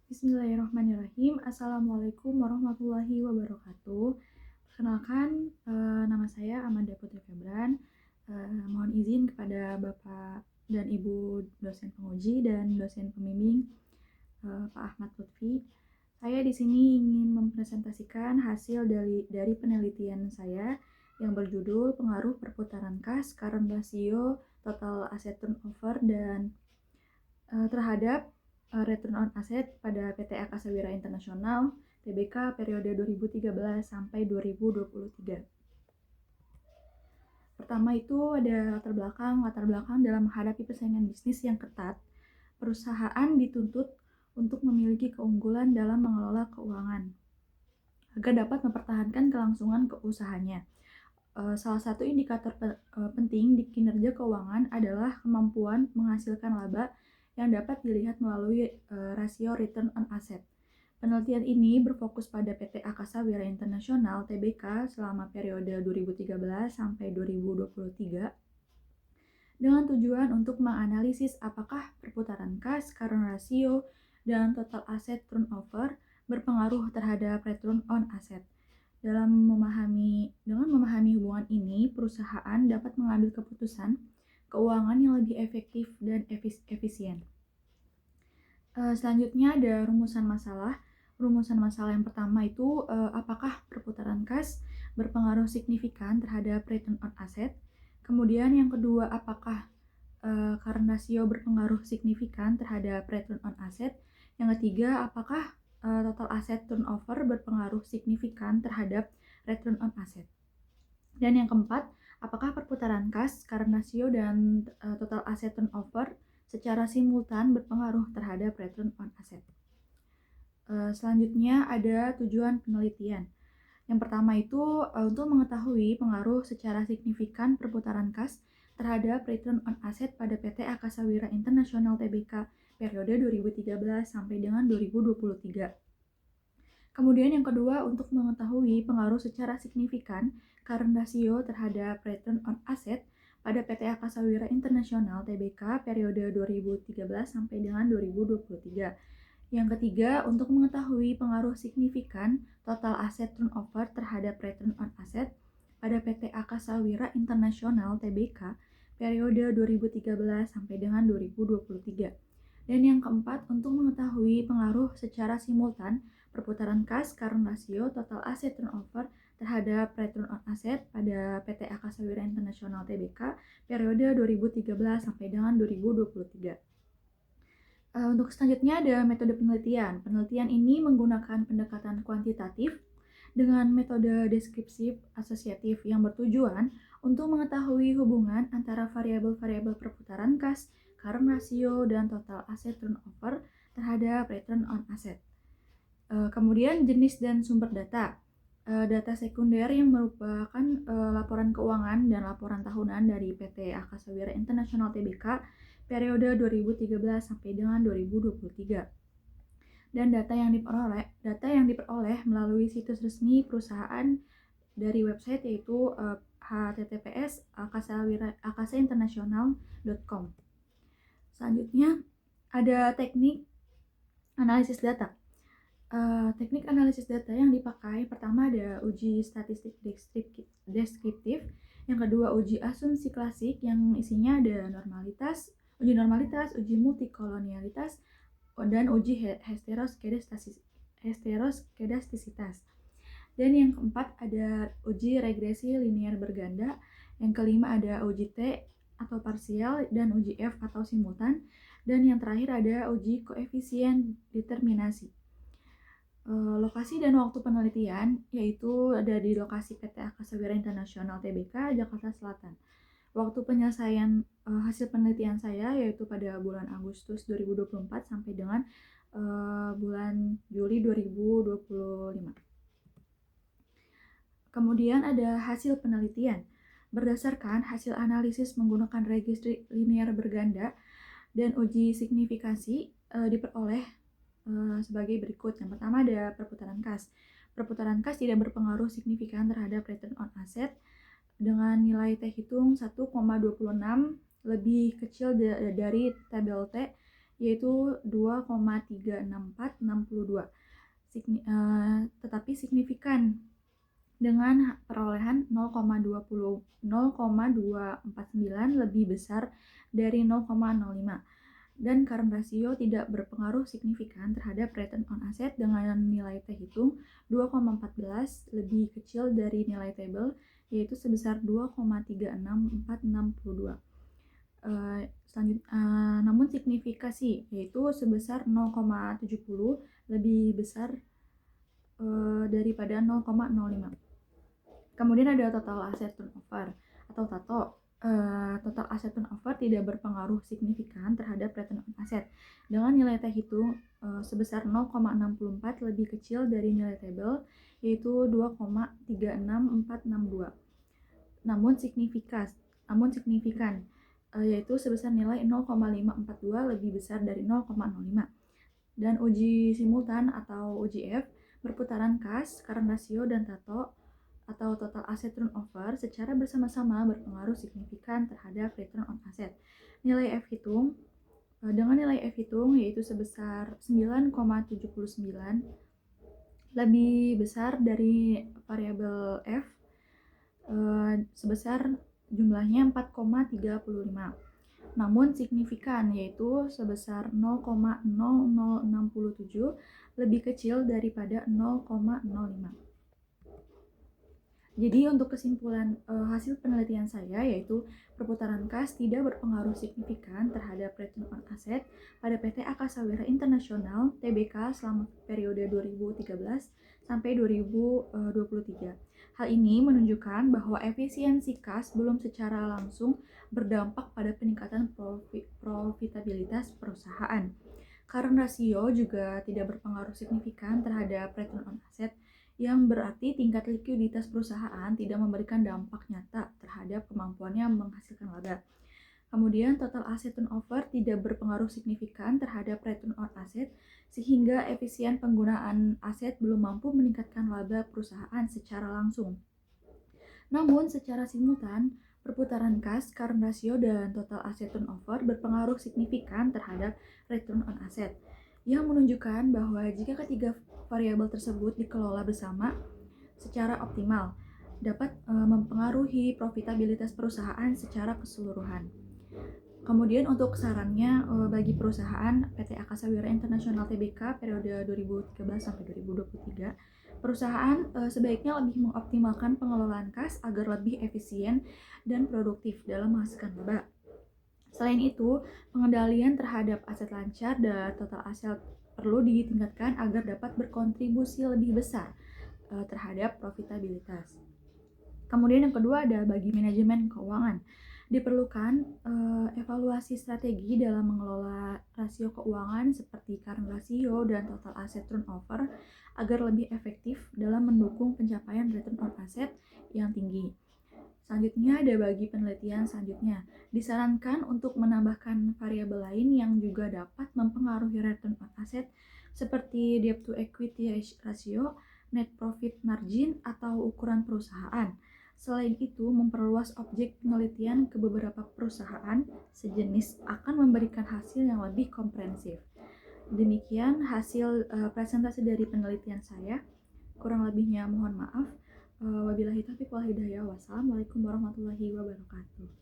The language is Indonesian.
Bismillahirrahmanirrahim. Assalamualaikum warahmatullahi wabarakatuh. Perkenalkan, nama saya Amanda Putri Febran. Mohon izin kepada Bapak dan Ibu dosen penguji dan dosen pembimbing, Pak Ahmad Lutfi. Saya di sini ingin mempresentasikan hasil dari penelitian saya yang berjudul Pengaruh Perputaran Kas, Current Ratio, Total Asset Turnover, dan terhadap return on asset pada PT Akasa Wira Internasional (TBK) periode 2013 sampai 2023. Pertama itu ada latar belakang dalam menghadapi persaingan bisnis yang ketat. Perusahaan dituntut untuk memiliki keunggulan dalam mengelola keuangan agar dapat mempertahankan kelangsungan usahanya. Salah satu indikator penting di kinerja keuangan adalah kemampuan menghasilkan laba yang dapat dilihat melalui rasio return on asset. Penelitian ini berfokus pada PT Akasa Wira Internasional (TBK) selama periode 2013 sampai 2023 dengan tujuan untuk menganalisis apakah perputaran kas, current ratio, dan total asset turnover berpengaruh terhadap return on asset. Dengan memahami hubungan ini, perusahaan dapat mengambil keputusan keuangan yang lebih efektif dan efisien. Selanjutnya ada rumusan masalah. Rumusan masalah yang pertama itu apakah perputaran kas berpengaruh signifikan terhadap return on asset. Kemudian yang kedua, apakah current ratio berpengaruh signifikan terhadap return on asset. Yang ketiga, apakah total asset turnover berpengaruh signifikan terhadap return on asset. Dan yang keempat, apakah perputaran kas, current ratio, dan total asset turnover secara simultan berpengaruh terhadap return on asset. Selanjutnya ada tujuan penelitian. Yang pertama itu untuk mengetahui pengaruh secara signifikan perputaran kas terhadap return on asset pada PT Akasa Wira Internasional (TBK) periode 2013 sampai dengan 2023. Kemudian yang kedua, untuk mengetahui pengaruh secara signifikan current ratio terhadap return on asset pada PT Akasa Wira Internasional (TBK) periode 2013 sampai dengan 2023. Yang ketiga, untuk mengetahui pengaruh signifikan total asset turnover terhadap return on asset pada PT Akasa Wira Internasional (TBK) periode 2013 sampai dengan 2023. Dan yang keempat, untuk mengetahui pengaruh secara simultan perputaran kas, current ratio, total asset turnover terhadap return on asset pada PT Akasa Wira Internasional (TBK) periode 2013 sampai dengan 2023. Untuk selanjutnya ada metode penelitian. Penelitian ini menggunakan pendekatan kuantitatif dengan metode deskriptif asosiatif yang bertujuan untuk mengetahui hubungan antara variabel-variabel perputaran kas, current ratio, dan total asset turnover terhadap return on asset. Kemudian jenis dan sumber data. Data sekunder yang merupakan laporan keuangan dan laporan tahunan dari PT Akasa Wira Internasional (TBK) periode 2013 sampai dengan 2023. Dan data yang diperoleh melalui situs resmi perusahaan dari website yaitu https://akasainternational.com. Selanjutnya ada teknik analisis data. Teknik analisis data yang dipakai pertama ada uji statistik deskriptif, yang kedua uji asumsi klasik yang isinya ada uji normalitas, uji multikolonialitas, dan uji heteroskedastisitas. Dan yang keempat ada uji regresi linear berganda, yang kelima ada uji T atau parsial, dan uji F atau simultan, dan yang terakhir ada uji koefisien determinasi. Lokasi dan waktu penelitian yaitu ada di lokasi PT Akasa Wira Internasional (TBK) Jakarta Selatan. Waktu penyelesaian hasil penelitian saya yaitu pada bulan Agustus 2024 sampai dengan bulan Juli 2025. Kemudian ada hasil penelitian. Berdasarkan hasil analisis menggunakan regresi linear berganda dan uji signifikasi diperoleh sebagai berikut. Yang pertama ada perputaran kas. Perputaran kas tidak berpengaruh signifikan terhadap return on asset dengan nilai T hitung 1,26 lebih kecil dari tabel T yaitu 2,36462. Tetapi signifikan dengan perolehan 0,249 lebih besar dari 0,05. Dan current ratio tidak berpengaruh signifikan terhadap return on asset dengan nilai T hitung 2,14 lebih kecil dari nilai table, yaitu sebesar 2,36462. Namun signifikasi yaitu sebesar 0,70 lebih besar daripada 0,05. Kemudian ada total asset turnover atau TATO. Total asset turnover tidak berpengaruh signifikan terhadap return on asset dengan nilai T hitung sebesar 0,64 lebih kecil dari nilai table, yaitu 2,36462. Namun signifikan yaitu sebesar nilai 0,542 lebih besar dari 0,05. Dan uji simultan atau UJF berputaran kas, current ratio, dan TATO atau total asset turnover secara bersama-sama berpengaruh signifikan terhadap return on asset. Nilai F hitung dengan nilai F hitung yaitu sebesar 9,79 lebih besar dari variabel F sebesar jumlahnya 4,35. Namun signifikan yaitu sebesar 0,0067 lebih kecil daripada 0,05. Jadi untuk kesimpulan hasil penelitian saya yaitu perputaran kas tidak berpengaruh signifikan terhadap return on asset pada PT Akasawira Internasional Tbk selama periode 2013 sampai 2023. Hal ini menunjukkan bahwa efisiensi kas belum secara langsung berdampak pada peningkatan profitabilitas perusahaan. Current ratio juga tidak berpengaruh signifikan terhadap return on asset, yang berarti tingkat likuiditas perusahaan tidak memberikan dampak nyata terhadap kemampuannya menghasilkan laba. Kemudian total asset turnover tidak berpengaruh signifikan terhadap return on asset, sehingga efisien penggunaan aset belum mampu meningkatkan laba perusahaan secara langsung. Namun secara simultan, perputaran kas, current ratio, dan total asset turnover berpengaruh signifikan terhadap return on asset, yang menunjukkan bahwa jika ketiga variabel tersebut dikelola bersama secara optimal, dapat mempengaruhi profitabilitas perusahaan secara keseluruhan. Kemudian untuk sarannya bagi perusahaan PT Akasawira Internasional Tbk periode 2013 sampai 2023, perusahaan sebaiknya lebih mengoptimalkan pengelolaan kas agar lebih efisien dan produktif dalam menghasilkan laba. Selain itu, pengendalian terhadap aset lancar dan total aset perlu ditingkatkan agar dapat berkontribusi lebih besar terhadap profitabilitas. Kemudian yang kedua ada bagi manajemen keuangan. Diperlukan evaluasi strategi dalam mengelola rasio keuangan seperti current ratio dan total asset turnover agar lebih efektif dalam mendukung pencapaian return on asset yang tinggi. Selanjutnya ada bagi penelitian selanjutnya. Disarankan untuk menambahkan variabel lain yang juga dapat mempengaruhi return on asset seperti debt to equity ratio, net profit margin, atau ukuran perusahaan. Selain itu, memperluas objek penelitian ke beberapa perusahaan sejenis akan memberikan hasil yang lebih komprehensif. Demikian hasil presentasi dari penelitian saya. Kurang lebihnya mohon maaf. Wabillahi taufiq wal hidayah. Wassalamualaikum warahmatullahi wabarakatuh.